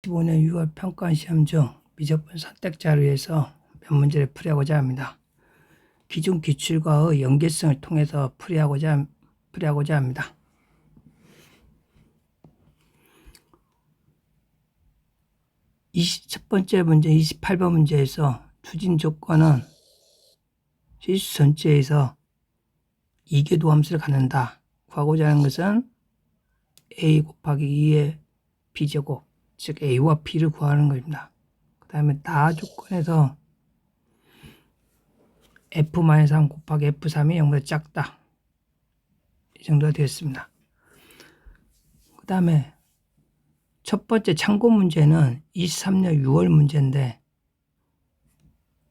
2015년 6월 평가시험 중 미적분 선택 자료에서 몇 문제를 풀이하고자 합니다. 기존 기출과의 연계성을 통해서 풀이하고자 합니다. 첫 번째 문제 28번 문제에서 추진 조건은 실수 전체에서 이계도함수를 갖는다. 구하고자 하는 것은 a 곱하기 2의 b제곱, 즉 a와 b를 구하는 것입니다. 그 다음에 다 조건에서 f-3 곱하기 f3이 0보다 작다. 이 정도가 되었습니다. 그 다음에 첫 번째 참고 문제는 23년 6월 문제인데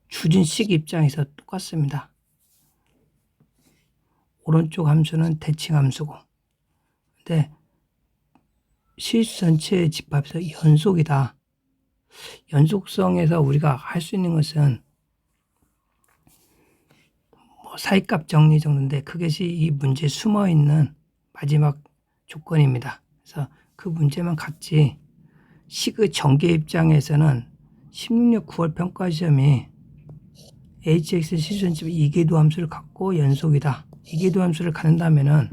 추진식 입장에서 똑같습니다. 오른쪽 함수는 대칭 함수고, 근데 실수 전체의 집합에서 연속이다. 연속성에서 우리가 할 수 있는 것은 사이값 정리 정도인데 그것이 이 문제에 숨어있는 마지막 조건입니다. 그래서 그 문제만 같지 식의 전개 입장에서는 16년 9월 평가시험이 hx 실수전집 이계도 함수를 갖고 연속이다. 이계도 함수를 갖는다면은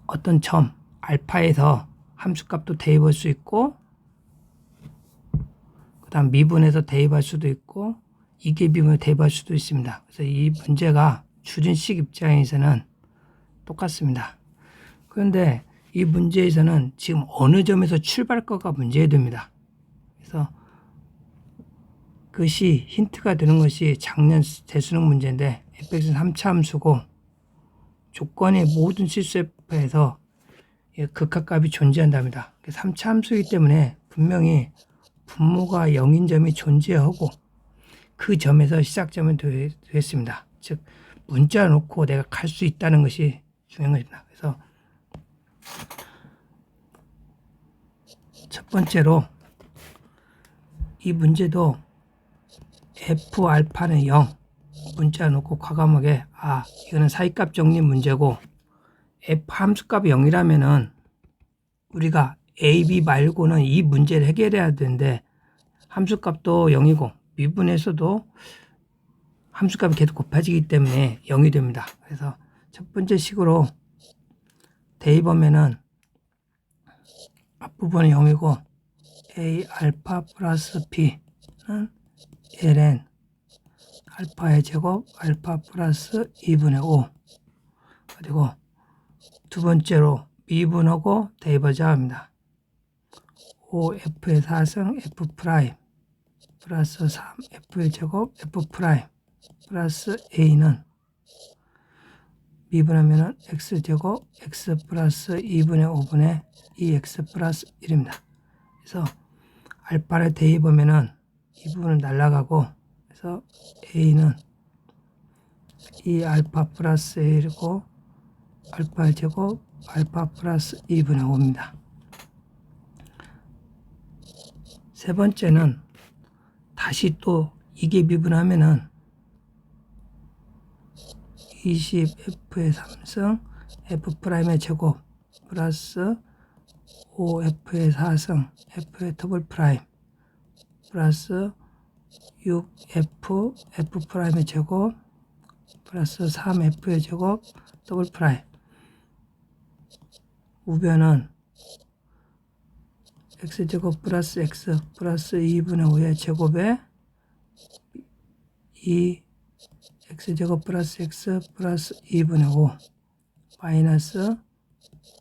어떤 점 알파에서 함수값도 대입할 수 있고, 그 다음 미분에서 대입할 수도 있고, 이계 비분에 대입할 수도 있습니다. 그래서 이 문제가 추진식 입장에서는 똑같습니다. 그런데 이 문제에서는 지금 어느 점에서 출발거가 문제됩니다. 그래서 그것이 힌트가 되는 것이 작년 대수능 문제인데 fx는 3차 함수고 조건의 모든 실수에서 극합값이 존재한답니다. 3차 함수이기 때문에 분명히 분모가 0인 점이 존재하고 그 점에서 시작점은 되겠습니다. 즉 문자 놓고 내가 갈 수 있다는 것이 중요한 것입니다. 그래서 첫 번째로 이 문제도 f 알파는 0 문자 놓고 과감하게 이거는 사이값 정리 문제고 f 함수값이 0이라면은 우리가 a, b 말고는 이 문제를 해결해야 되는데 함수값도 0이고 미분에서도 함수값이 계속 곱해지기 때문에 0이 됩니다. 그래서 첫 번째 식으로 대입하면은 앞부분은 0이고 a 알파 플러스 b는 ln 알파의 제곱 알파 플러스 2분의 5 그리고 두 번째로 미분하고 대입하자 합니다. 5f의 4승 f 프라임 플러스 3f의 제곱 f 프라임 플러스 a는 미분하면은 x제곱 x 플러스 2분의 5분의 2x 플러스 1입니다. 그래서 알파를 대입하면은 이 부분은 날아가고, 그래서 a는 2 알파 플러스 1이고 알파 제곱 알파 플러스 2분의 5입니다. 세 번째는 다시 또 이게 미분하면은 20f의 3승 f'의 제곱 플러스 5f의 4승 f의 더블 프라임 플러스 6f f'의 제곱 플러스 3f의 제곱 더블 프라임 우변은 x제곱 플러스 x 플러스 2분의 5의 제곱에 2 x제곱 플러스 x 플러스 2분의 5 마이너스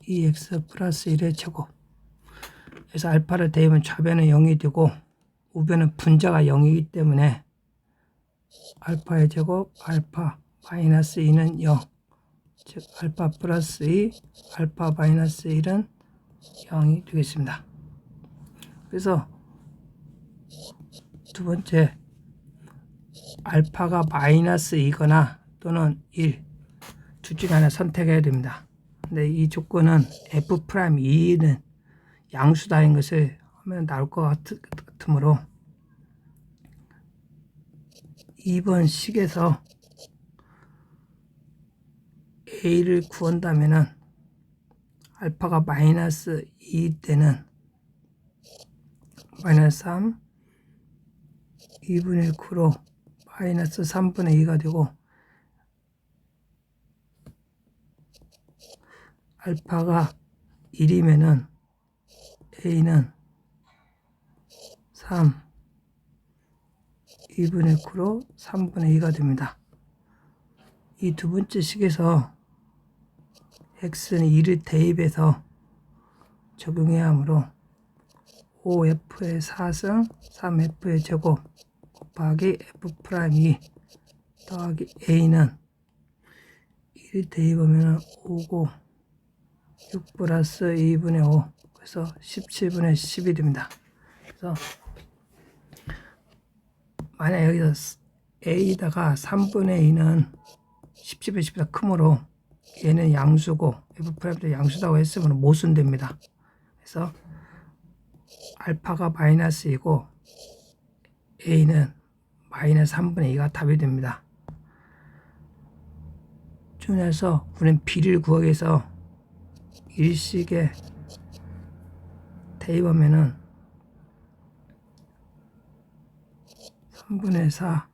2x 플러스 1의 제곱. 그래서 알파를 대입하면 좌변은 0이 되고 우변은 분자가 0이기 때문에 알파의 제곱 알파 마이너스 2는 0, 즉 알파 플러스 2 알파 마이너스 1은 0이 되겠습니다. 그래서 두 번째 알파가 마이너스 2거나 또는 1 둘 중에 하나 선택해야 됩니다. 근데 이 조건은 f'2는 양수다인 것을 하면 나올 것 같으므로 2번 식에서 a를 구한다면은 알파가 마이너스 2 때는 마이너스 3 2분의 9로 마이너스 3분의 2가 되고 알파가 1이면은 a는 3 2분의 9로 3분의 2가 됩니다. 이 두 번째 식에서 x는 2를 대입해서 적용해야 하므로 5f의 4승 3f의 제곱 곱하기 f'2 더하기 a는 1을 대입하면 5고 6 플러스 2분의 5 그래서 17분의 10이 됩니다. 그래서 만약 여기서 a다가 3분의 2는 17분의 10보다 크므로 얘는 양수고 f'도 양수다고 했으면 모순됩니다. 그래서 알파가 마이너스 2고 a는 마이너스 3분의 2가 답이 됩니다. 준해서 우리는 b를 구하기 위해서 일식에 대입하면은 3분의 4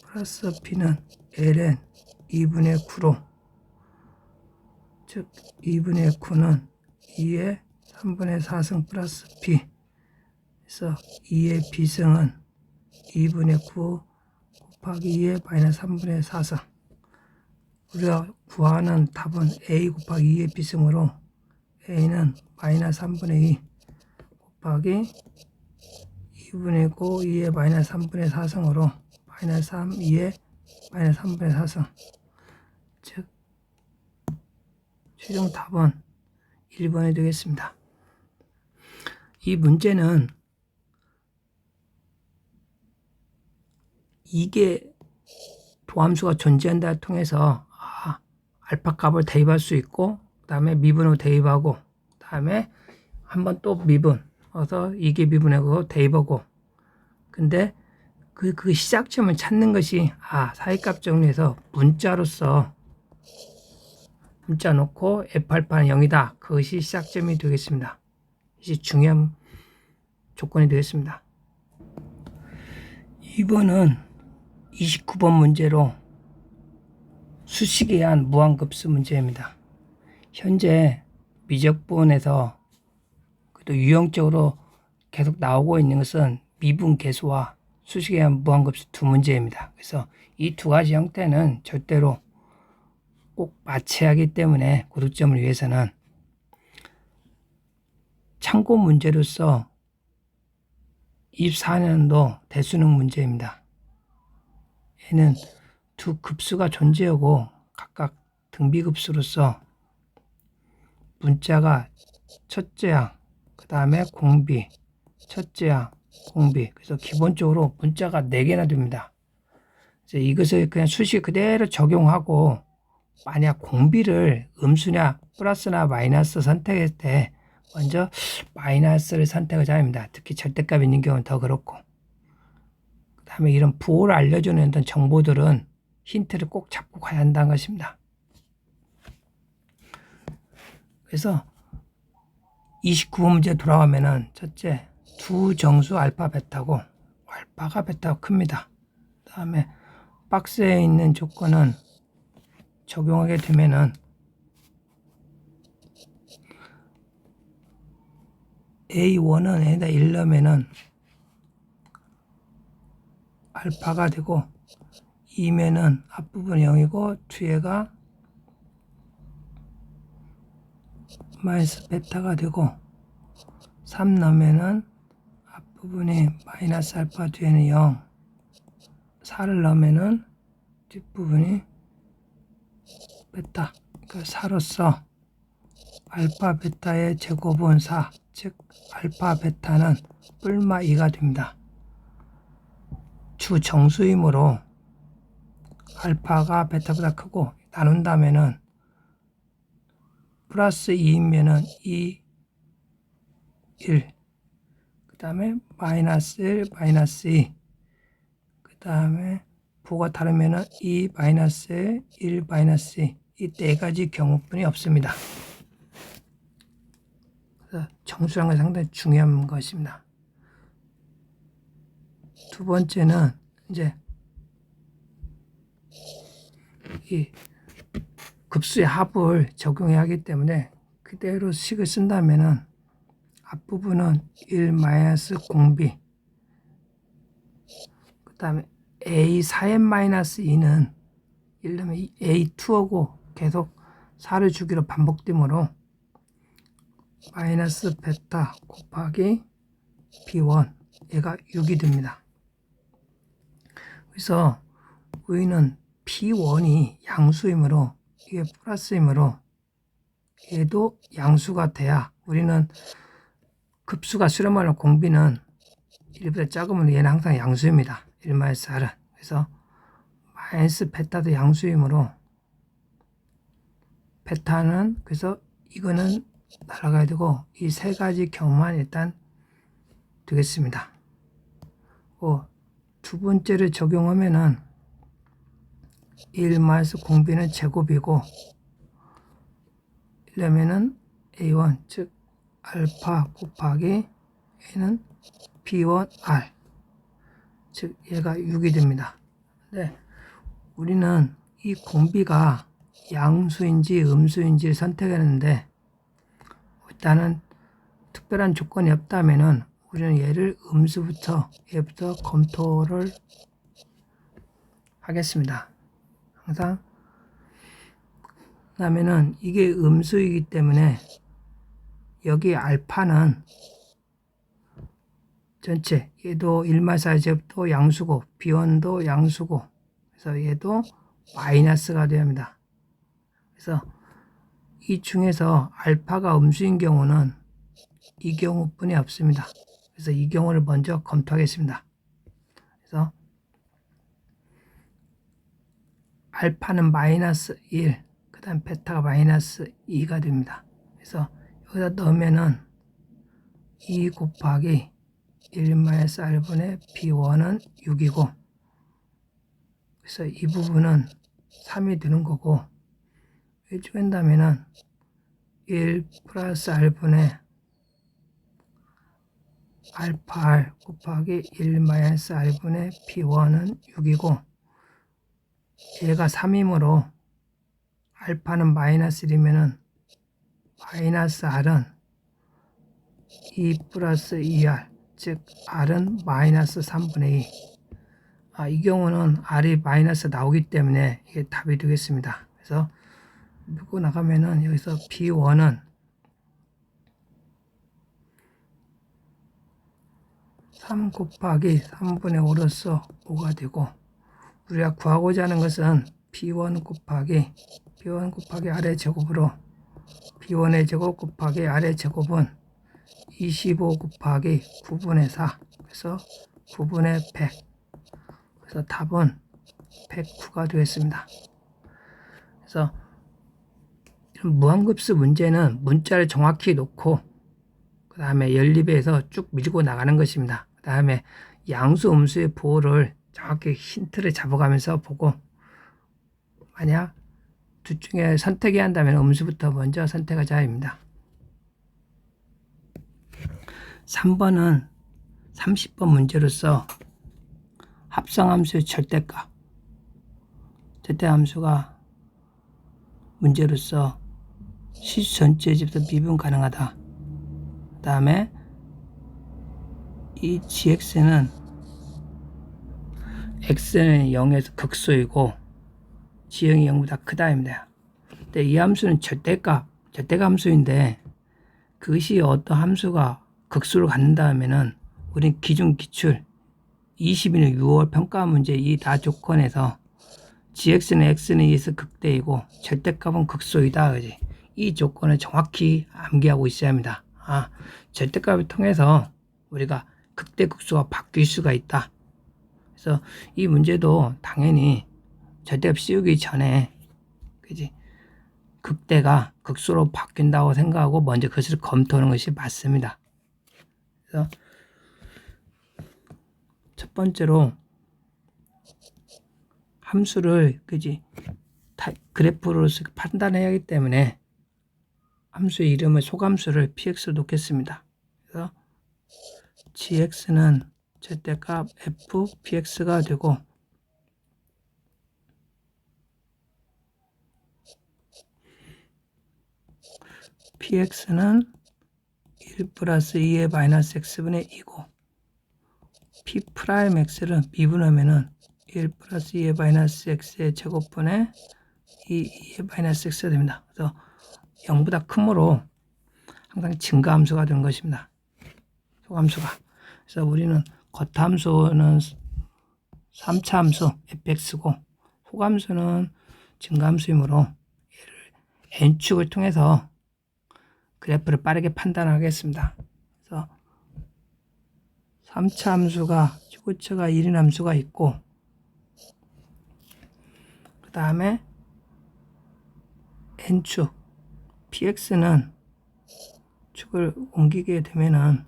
플러스 b는 ln 2분의 9로 즉 2분의 9는 2의 3분의 4승 플러스 b 그래서 2의 b승은 2분의 9 곱하기 2의 마이너스 3분의 4승 우리가 구하는 답은 a 곱하기 2의 b승으로 a는 마이너스 3분의 2 곱하기 2분의 9 2의 마이너스 3분의 4승으로 마이너스 3 2의 마이너스 3분의 4승 즉 최종 답은 1번이 되겠습니다. 이 문제는 이게 도함수가 존재한다를 통해서 알파 값을 대입할 수 있고 그 다음에 미분으로 대입하고 그 다음에 한번 또 미분해서 이게 미분하고 대입하고 근데 그 시작점을 찾는 것이 사이값 정리해서 문자로서 문자 놓고 F알파는 0이다. 그것이 시작점이 되겠습니다. 이것이 중요한 조건이 되겠습니다. 2번은 29번 문제로 수식에 의한 무한급수 문제입니다. 현재 미적분에서 또 유형적으로 계속 나오고 있는 것은 미분계수와 수식에 의한 무한급수 두 문제입니다. 그래서 이 두 가지 형태는 절대로 꼭 맞춰야 하기 때문에 고득점을 위해서는 참고 문제로서 24년도 대수능 문제입니다. 얘는 두 급수가 존재하고 각각 등비급수로서 문자가 첫째 항, 그 다음에 공비, 첫째 항, 공비. 그래서 기본적으로 문자가 4개나 됩니다. 그래서 이것을 그냥 수식 그대로 적용하고 만약 공비를 음수냐 플러스나 마이너스 선택할 때 먼저 마이너스를 선택하자 합니다. 특히 절대값이 있는 경우는 더 그렇고 그 다음에 이런 부호를 알려주는 어떤 정보들은 힌트를 꼭 잡고 가야 한다는 것입니다. 그래서 29번 문제 돌아가면은 첫째 두 정수 알파 베타고 알파가 베타가 큽니다. 그 다음에 박스에 있는 조건은 적용하게 되면은 A1은 에다 1 넣으면은 알파가 되고 2면은 앞부분이 0이고 뒤에가 마이너스 베타가 되고 3 넣으면은 앞부분이 마이너스 알파 뒤에는 0 4를 넣으면은 뒷부분이 베타 그러니까 4로서 알파 베타의 제곱은 4 즉 알파 베타는 뿔마 2가 됩니다. 주 정수이므로 알파가 베타보다 크고 나눈다면은 플러스 2이면은 2, 1 그 다음에 마이너스 1, 마이너스 2 그 다음에 부호가 다르면은 2, 마이너스 1, 마이너스 2 이 4가지 경우뿐이 없습니다. 그래서 정수라는 건 상당히 중요한 것입니다. 두 번째는 이제 이 급수의 합을 적용해야 하기 때문에 그대로 식을 쓴다면은 앞부분은 1 마이너스 공비, 그 다음에 a 4n-2는 1면 a2하고 계속 4를 주기로 반복되므로 마이너스 베타 곱하기 b1 얘가 6이 됩니다. 그래서 우리는 b1이 양수이므로 이게 플러스이므로 얘도 양수가 돼야 우리는 급수가 수렴하는 공비는 1보다 작으면 얘는 항상 양수입니다. 1-r은. 그래서 마이너스 베타도 양수이므로 베타는 그래서 이거는 날아가야 되고 이 세 가지 경우만 일단 되겠습니다. 두 번째를 적용하면은 1 마이너스 공비는 제곱이고 이러면은 a1 즉 알파 곱하기 얘는 b1r 즉 얘가 6이 됩니다. 네, 우리는 이 공비가 양수인지 음수인지를 선택했는데 일단은 특별한 조건이 없다면은 우리는 얘를 음수부터 얘부터 검토를 하겠습니다. 항상 그다음에는 이게 음수이기 때문에 여기 알파는 전체 얘도 1-4제곱도 양수고 b1도 양수고 그래서 얘도 마이너스가 되어야 합니다. 그래서 이 중에서 알파가 음수인 경우는 이 경우뿐이 없습니다. 그래서 이 경우를 먼저 검토하겠습니다. 그래서 알파는 마이너스 1, 그 다음 베타가 마이너스 2가 됩니다. 그래서 여기다 넣으면은 2 곱하기 1-r분의 b1은 6이고 그래서 이 부분은 3이 되는 거고 이렇게 한다면은 1 플러스 r분의 알파 r 곱하기 1-r분의 b1은 6이고 얘가 3이므로 알파는 마이너스 1이면은 마이너스 r은 2 플러스 2r 즉 r은 마이너스 3분의 2. 이 경우는 r이 마이너스 나오기 때문에 이게 답이 되겠습니다. 그래서 묶고 나가면은 여기서 b1은 3 곱하기 3분의 5로서 5가 되고 우리가 구하고자 하는 것은 b1 곱하기 r의 제곱으로 b1의 제곱 곱하기 r의 제곱은 25 곱하기 9분의 4 그래서 9분의 100 그래서 답은 109가 되겠습니다. 그래서 이런 무한급수 문제는 문자를 정확히 놓고 그 다음에 연립해서 쭉 밀고 나가는 것입니다. 그 다음에 양수 음수의 보호를 정확히 힌트를 잡아가면서 보고 만약 둘 중에 선택해야 한다면 음수부터 먼저 선택하자입니다. 3번은 30번 문제로서 합성함수의 절대함수가 문제로서 실수 전체의 집에서 미분 가능하다. 그 다음에 이 gx는 x는 0에서 극소이고 g형이 0보다 크다입니다. 근데 이 함수는 절대값 함수인데 그것이 어떤 함수가 극수로 갖는다 하면은 우린 기준 기출 22년 6월 평가 문제 이 다 조건에서 gx는 x는 2에서 극대이고 절대값은 극소이다. 그지? 이 조건을 정확히 암기하고 있어야 합니다. 절대값을 통해서 우리가 극대 극소가 바뀔 수가 있다. 그래서 이 문제도 당연히 절대값 씌우기 전에 그지? 극대가 극소로 바뀐다고 생각하고 먼저 그것을 검토하는 것이 맞습니다. 그래서 첫 번째로 함수를 그지 그래프로서 판단해야 하기 때문에 함수의 이름을 소함수를 px로 놓겠습니다. 그래서 gx는 절대값 f px가 되고 px는 1 플러스 2의 마이너스 x분의 2고 p 프라임 x를 미분하면은 1 플러스 2의 마이너스 x의 제곱분의 2의 마이너스 x가 됩니다. 그래서 0보다 크므로 항상 증가함수가 되는 것입니다. 소함수가. 그래서 우리는 겉함수는 3차 함수 fx고 소함수는 증가함수이므로 얘를 n축을 통해서 그래프를 빠르게 판단하겠습니다. 그래서 3차 함수가 최고치가 1인 함수가 있고 그 다음에 n축 px는 축을 옮기게 되면은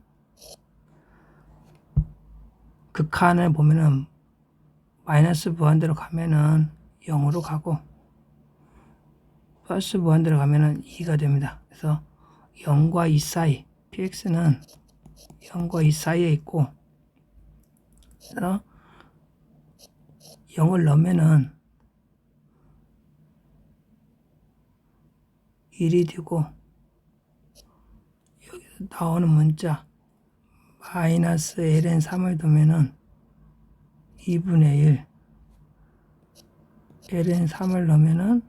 극한을 보면은 마이너스 무한대로 가면은 0으로 가고 플러스 무한대로 가면은 2가 됩니다. 그래서 0과 2 사이 px는 0과 2 사이에 있고 그래서 0을 넣으면은 1이 되고 여기서 나오는 문자 마이너스 ln 3을 두면은 2분의 1 ln 3을 넣으면은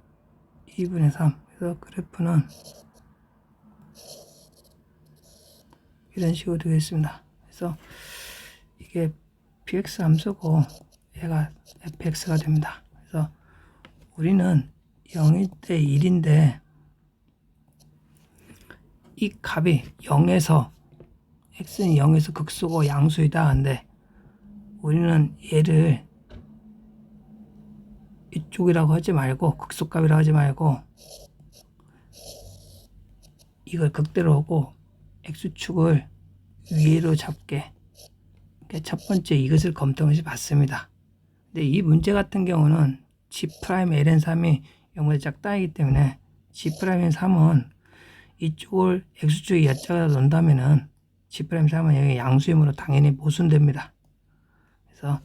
2분의 3 그래서 그래프는 이런 식으로 되겠습니다. 그래서 이게 px 함수고 얘가 fx가 됩니다. 그래서 우리는 0일 때 1인데 이 값이 0에서 x는 0에서 극수고 양수이다 한데 우리는 얘를 이쪽이라고 하지 말고 극소값이라고 하지 말고 이걸 극대로 하고 x축을 위로 잡게 첫 번째 이것을 검토하면서 봤습니다. 근데 이 문제 같은 경우는 g' ln3이 0보다 작다이기 때문에 g' ln3은 이쪽을 x축에 여자가 놓는다면은 g'3은 여기 양수이므로 당연히 모순됩니다. 그래서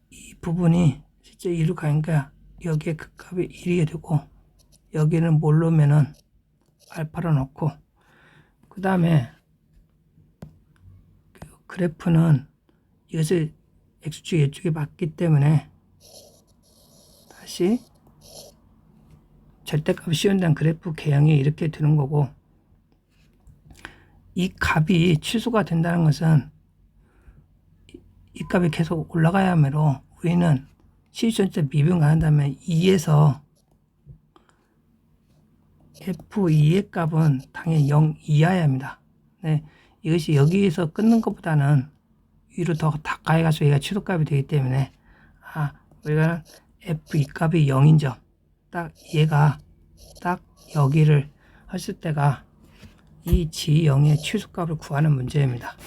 이 부분이 실제 1로 가니까 여기에 그 값이 1이 되고 여기는 뭘로 면은 알파로 넣고 그 다음에 그래프는 이것을 x축 이쪽에 맞기 때문에 다시 절대값이 씌운다는 그래프 개형이 이렇게 되는 거고 이 값이 취소가 된다는 것은 이 값이 계속 올라가야 하므로 우리는 실전자 미분 가한다면 2에서 f2의 값은 당연히 0 이하여야 합니다. 네, 이것이 여기에서 끊는 것보다는 위로 더 가까이 가서 얘가 취소값이 되기 때문에 우리가 f2 값이 0인 점 딱 얘가 딱 여기를 했을 때가 이 g0의 취소값을 구하는 문제입니다.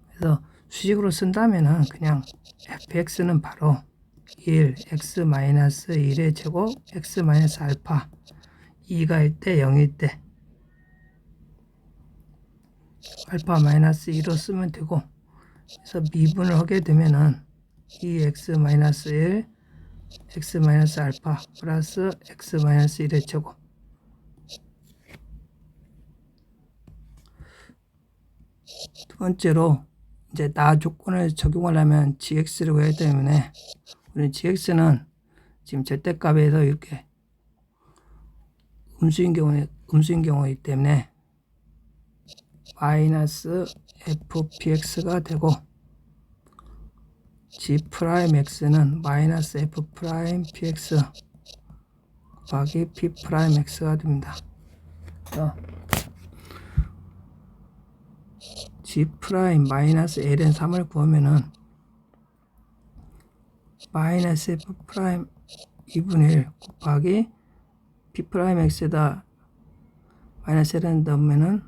그래서 수식으로 쓴다면은 그냥 fx는 바로 1 x-1의 제곱 x-알파 2가 때 0일 때 알파 마이너스 2로 쓰면 되고 그래서 미분을 하게 되면은 2x-1 x-알파 플러스 x-1의 제곱 두 번째로 이제 나 조건을 적용을 하면 gx를 구해야 때문에 우리 gx는 지금 절대값에서 이렇게 음수인 경우이기 때문에 마이너스 fpx가 되고 g'x는 마이너스 f'px 곱하기 p'x가 됩니다. g' 마이너스 ln 3을 구하면은 마이너스 f' 2분의 1 곱하기 p'x에다 마이너스 ln 넣으면은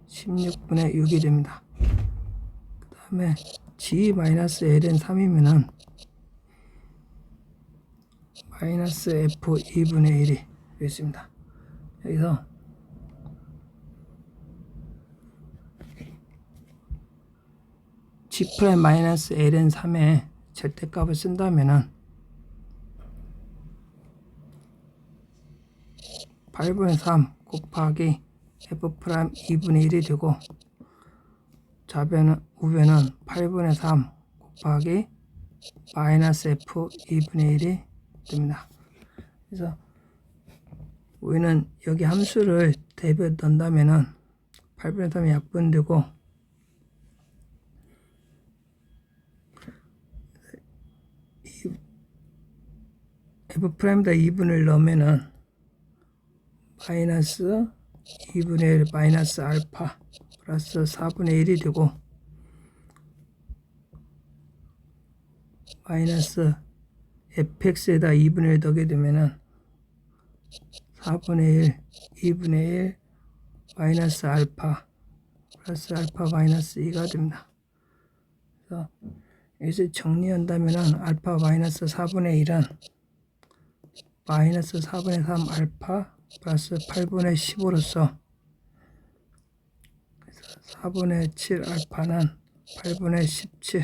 16분의 6이 됩니다. 그 다음에 g 마이너스 ln 3이면은 마이너스 f 2분의 1이 되겠습니다. 여기서 G'-ln3의 절대값을 쓴다면은 8분의 3 곱하기 F'2분의 1이 되고 우변은 8분의 3 곱하기 마이너스 F2분의 1이 됩니다. 그래서 우리는 여기 함수를 대입해 넣는다면은 8분의 3이 약분되고 F'에다 2분을 넣으면은 마이너스 2분의 1 마이너스 알파 플러스 4분의 1이 되고 마이너스 fx에다 2분의 1 넣게 되면은 4분의 1 2분의 1 마이너스 알파 플러스 알파 마이너스 2가 됩니다. 그래서 여기서 정리한다면은 알파 마이너스 4분의 1은 마이너스 4분의 3 알파 플러스 8분의 15로서 4분의 7 알파는 8분의 17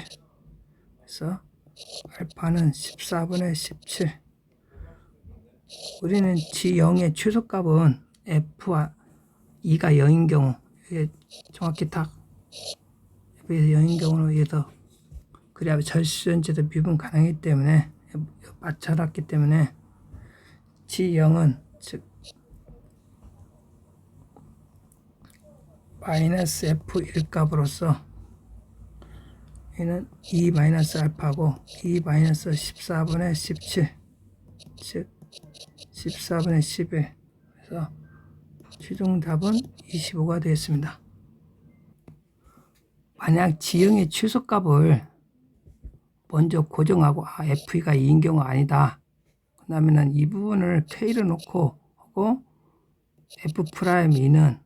그래서 알파는 14분의 17 우리는 G0의 최소값은 F와 2가 0인 경우 이게 정확히 딱 F에서 0인 경우로 해서 그래야 절수전제도 미분 가능하기 때문에 맞춰놨기 때문에 G0은 즉 마이너스 F1 값으로서 얘는 2 마이너스 알파고 2 마이너스 14분의 17 즉 14분의 11 그래서 최종 답은 25가 되겠습니다. 만약 G형의 최소값을 먼저 고정하고 F가 2인 경우 아니다. 그 다음에는 이 부분을 K를 놓고 하고 F'2는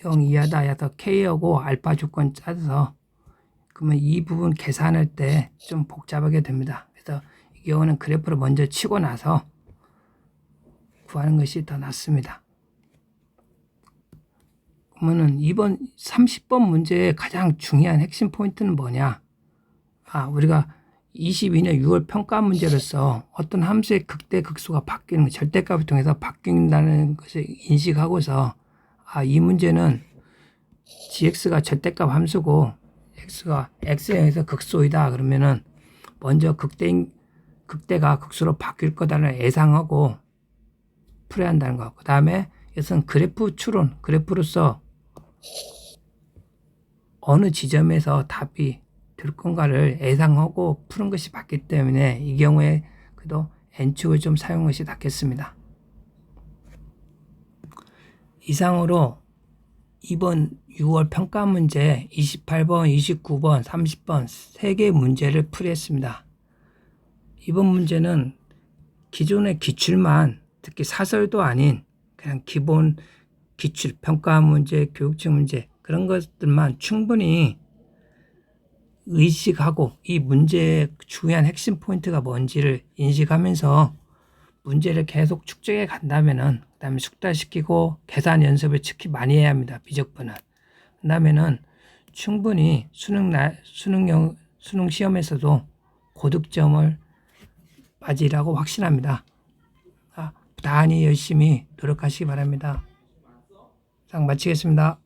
0 이하다 해서 K하고 알파 조건 짜서 그러면 이 부분 계산할 때 좀 복잡하게 됩니다. 그래서 이 경우는 그래프를 먼저 치고 나서 구하는 것이 더 낫습니다. 그러면은 이번 30번 문제의 가장 중요한 핵심 포인트는 뭐냐? 우리가 22년 6월 평가 문제로서 어떤 함수의 극대 극소가 바뀌는 절대값을 통해서 바뀐다는 것을 인식하고서 이 문제는 gx가 절대값 함수고 x가 x에 의해서 극소이다 그러면은 먼저 극대가 극소로 바뀔 거다를 예상하고 풀어야 한다는 거. 그 다음에 이것은 그래프 추론, 그래프로서 어느 지점에서 답이 될 건가를 예상하고 푸는 것이 맞기 때문에 이 경우에 그래도 n축을 좀 사용한 것이 낫겠습니다. 이상으로 이번 6월 평가 문제 28번, 29번, 30번 3개 문제를 풀이했습니다. 이번 문제는 기존의 기출만 특히 사설도 아닌 그냥 기본 기출, 평가 문제, 교육청 문제 그런 것들만 충분히 의식하고 이 문제의 중요한 핵심 포인트가 뭔지를 인식하면서 문제를 계속 축적해 간다면은 그 다음에 숙달시키고 계산 연습을 특히 많이 해야 합니다. 미적분은. 그 다음에는 충분히 수능 시험에서도 고득점을 맞으리라고 확신합니다. 부단히 열심히 노력하시기 바랍니다. 이상 마치겠습니다.